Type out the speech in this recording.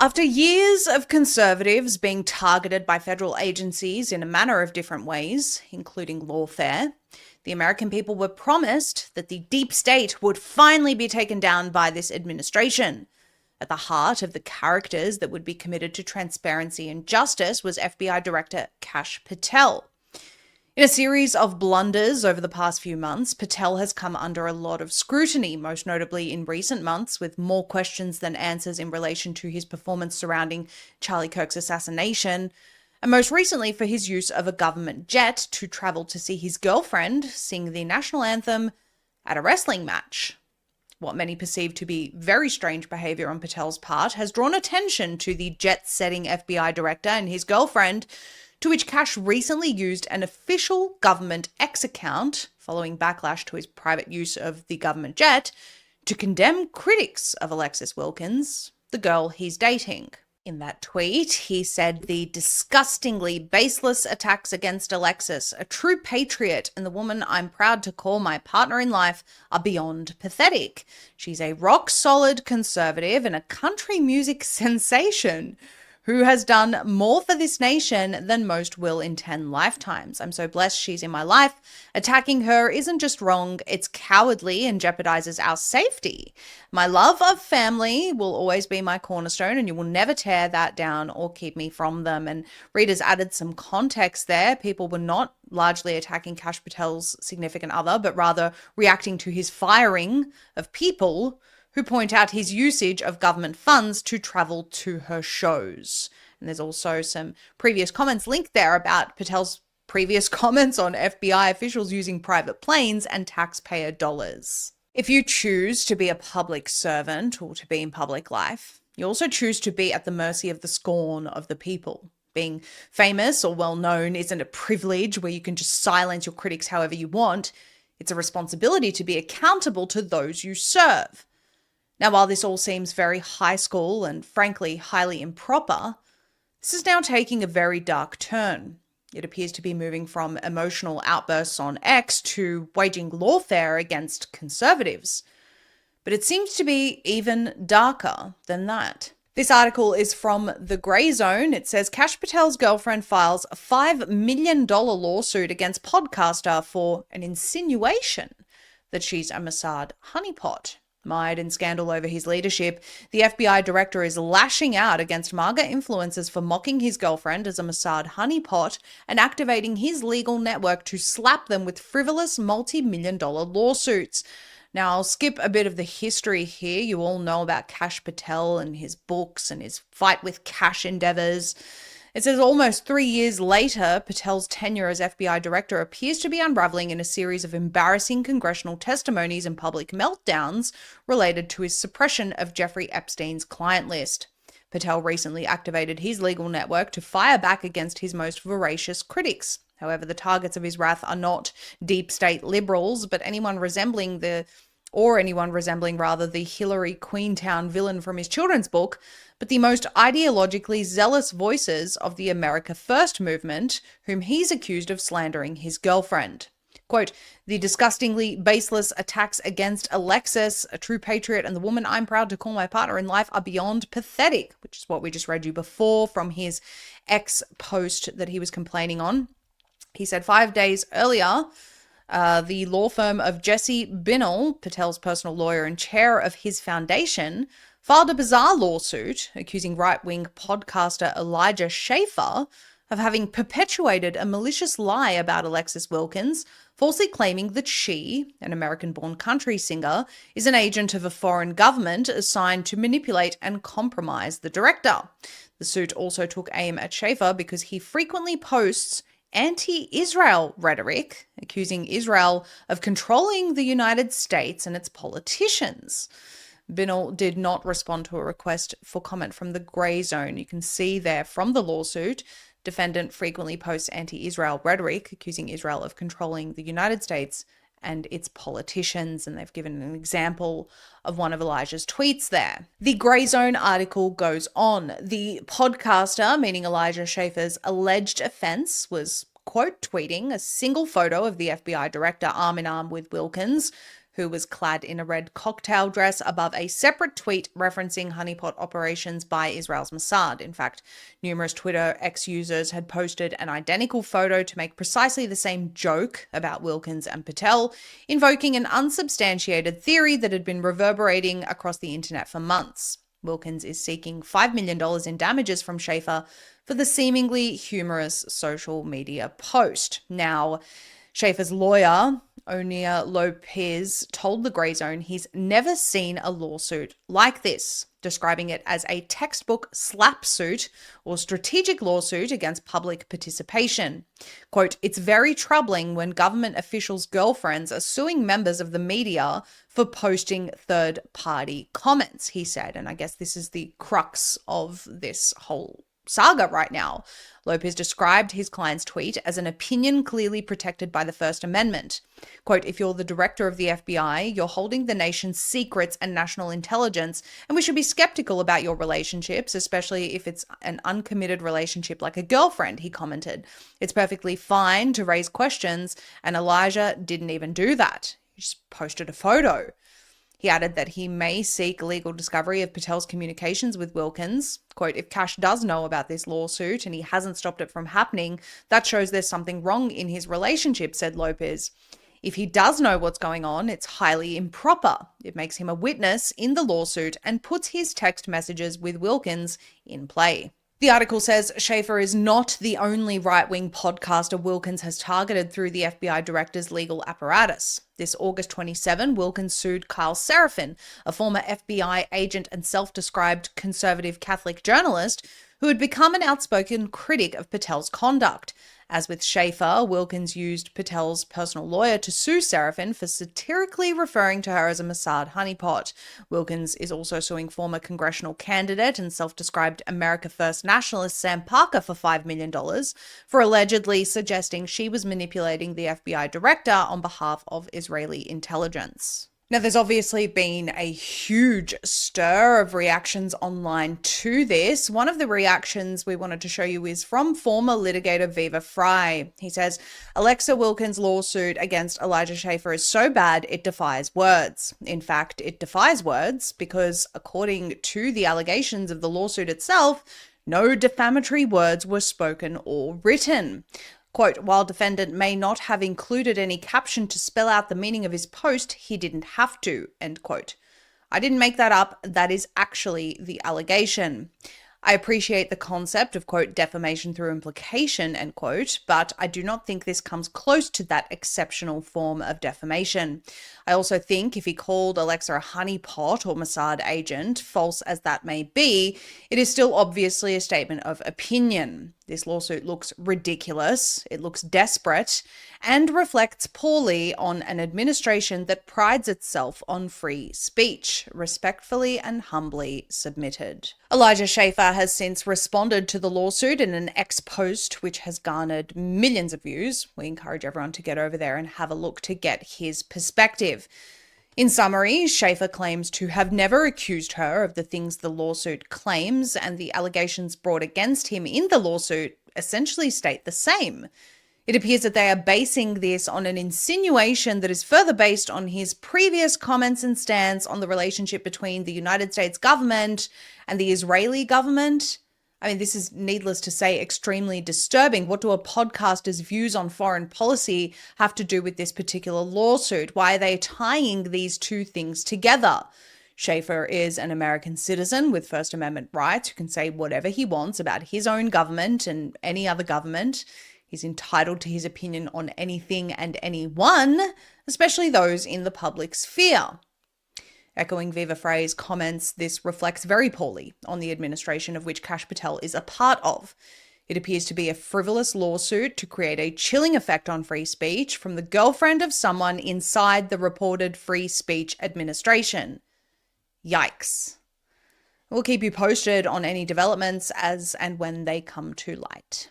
After years of conservatives being targeted by federal agencies in a manner of different ways, including lawfare, the American people were promised that the deep state would finally be taken down by this administration. At the heart of the characters that would be committed to transparency and justice was FBI Director Kash Patel. In a series of blunders over the past few months, Patel has come under a lot of scrutiny, most notably in recent months, with more questions than answers in relation to his performance surrounding Charlie Kirk's assassination, and most recently for his use of a government jet to travel to see his girlfriend sing the national anthem at a wrestling match. What many perceive to be very strange behavior on Patel's part has drawn attention to the jet-setting FBI director and his girlfriend, to which Kash recently used an official government X account, following backlash to his private use of the government jet, to condemn critics of Alexis Wilkins, the girl he's dating. In that tweet, he said the disgustingly baseless attacks against Alexis, a true patriot and the woman I'm proud to call my partner in life, are beyond pathetic. She's a rock-solid conservative and a country music sensation who has done more for this nation than most will in 10 lifetimes. I'm so blessed she's in my life. Attacking her isn't just wrong, it's cowardly and jeopardizes our safety. My love of family will always be my cornerstone, and you will never tear that down or keep me from them. And readers added some context there. People were not largely attacking Kash Patel's significant other, but rather reacting to his firing of people who point out his usage of government funds to travel to her shows. And there's also some previous comments linked there about Patel's previous comments on FBI officials using private planes and taxpayer dollars. If you choose to be a public servant or to be in public life, you also choose to be at the mercy of the scorn of the people. Being famous or well-known isn't a privilege where you can just silence your critics however you want. It's a responsibility to be accountable to those you serve. Now, while this all seems very high school and frankly highly improper, this is now taking a very dark turn. It appears to be moving from emotional outbursts on X to waging lawfare against conservatives. But it seems to be even darker than that. This article is from The Grey Zone. It says Kash Patel's girlfriend files a $5 million lawsuit against podcaster for an insinuation that she's a Mossad honeypot. Mired in scandal over his leadership, the FBI director is lashing out against MAGA influencers for mocking his girlfriend as a Mossad honeypot and activating his legal network to slap them with frivolous multi-million-dollar lawsuits. Now, I'll skip a bit of the history here. You all know about Kash Patel and his books and his fight with cash endeavors. It says almost 3 years later, Patel's tenure as FBI director appears to be unraveling in a series of embarrassing congressional testimonies and public meltdowns related to his suppression of Jeffrey Epstein's client list. Patel recently activated his legal network to fire back against his most voracious critics. However, the targets of his wrath are not deep state liberals, but anyone resembling the Hillary Queenstown villain from his children's book, but the most ideologically zealous voices of the America First movement, whom he's accused of slandering his girlfriend. Quote, the disgustingly baseless attacks against Alexis, a true patriot, and the woman I'm proud to call my partner in life are beyond pathetic, which is what we just read you before from his X post that he was complaining on. He said 5 days earlier, the law firm of Jesse Binnell, Patel's personal lawyer and chair of his foundation, filed a bizarre lawsuit accusing right-wing podcaster Elijah Schaffer of having perpetuated a malicious lie about Alexis Wilkins, falsely claiming that she, an American-born country singer, is an agent of a foreign government assigned to manipulate and compromise the director. The suit also took aim at Schaffer because he frequently posts anti-Israel rhetoric, accusing Israel of controlling the United States and its politicians. Binnell did not respond to a request for comment from The Grey Zone. You can see there from the lawsuit, defendant frequently posts anti-Israel rhetoric, accusing Israel of controlling the United States and its politicians, and they've given an example of one of Elijah's tweets there. The Grey Zone article goes on. The podcaster, meaning Elijah Schaffer's alleged offense, was, quote, tweeting a single photo of the FBI director arm in arm with Wilkins, who was clad in a red cocktail dress above a separate tweet referencing honeypot operations by Israel's Mossad. In fact, numerous Twitter ex-users had posted an identical photo to make precisely the same joke about Wilkins and Patel, invoking an unsubstantiated theory that had been reverberating across the internet for months. Wilkins is seeking $5 million in damages from Schaffer for the seemingly humorous social media post. Now, Schaffer's lawyer, Onia Lopez, told The Grey Zone he's never seen a lawsuit like this, describing it as a textbook slap suit or strategic lawsuit against public participation. Quote, "It's very troubling when government officials' girlfriends are suing members of the media for posting third-party comments," he said. And I guess this is the crux of this whole saga right now. Lopez described his client's tweet as an opinion clearly protected by the First Amendment. Quote, "If you're the director of the FBI, you're holding the nation's secrets and national intelligence, and we should be skeptical about your relationships, especially if it's an uncommitted relationship like a girlfriend," he commented. "It's perfectly fine to raise questions, and Elijah didn't even do that. He just posted a photo." He added that he may seek legal discovery of Patel's communications with Wilkins. Quote, "If Kash does know about this lawsuit and he hasn't stopped it from happening, that shows there's something wrong in his relationship," said Lopez. "If he does know what's going on, it's highly improper. It makes him a witness in the lawsuit and puts his text messages with Wilkins in play." The article says Schaffer is not the only right-wing podcaster Wilkins has targeted through the FBI director's legal apparatus. This August 27, Wilkins sued Kyle Seraphin, a former FBI agent and self-described conservative Catholic journalist who had become an outspoken critic of Patel's conduct. As with Schaffer, Wilkins used Patel's personal lawyer to sue Seraphin for satirically referring to her as a Mossad honeypot. Wilkins is also suing former congressional candidate and self-described America First nationalist Sam Parker for $5 million for allegedly suggesting she was manipulating the FBI director on behalf of Israeli intelligence. Now, there's obviously been a huge stir of reactions online to this. One of the reactions we wanted to show you is from former litigator Viva Frei. He says, "Alexis Wilkins' lawsuit against Elijah Schaffer is so bad it defies words. In fact, it defies words because, according to the allegations of the lawsuit itself, no defamatory words were spoken or written. Quote, while defendant may not have included any caption to spell out the meaning of his post, he didn't have to," end quote. "I didn't make that up. That is actually the allegation. I appreciate the concept of, quote, defamation through implication, end quote, but I do not think this comes close to that exceptional form of defamation. I also think if he called Alexa a honeypot or Mossad agent, false as that may be, it is still obviously a statement of opinion. This lawsuit looks ridiculous, it looks desperate, and reflects poorly on an administration that prides itself on free speech. Respectfully and humbly submitted." Elijah Schaffer has since responded to the lawsuit in an ex-post which has garnered millions of views. We encourage everyone to get over there and have a look to get his perspective. In summary, Schaffer claims to have never accused her of the things the lawsuit claims, and the allegations brought against him in the lawsuit essentially state the same. It appears that they are basing this on an insinuation that is further based on his previous comments and stance on the relationship between the United States government and the Israeli government. I mean, this is, needless to say, extremely disturbing. What do a podcaster's views on foreign policy have to do with this particular lawsuit? Why are they tying these two things together? Schaffer is an American citizen with First Amendment rights who can say whatever he wants about his own government and any other government. He's entitled to his opinion on anything and anyone, especially those in the public sphere. Echoing Viva Frei's comments, this reflects very poorly on the administration of which Kash Patel is a part of. It appears to be a frivolous lawsuit to create a chilling effect on free speech from the girlfriend of someone inside the reported free speech administration. Yikes. We'll keep you posted on any developments as and when they come to light.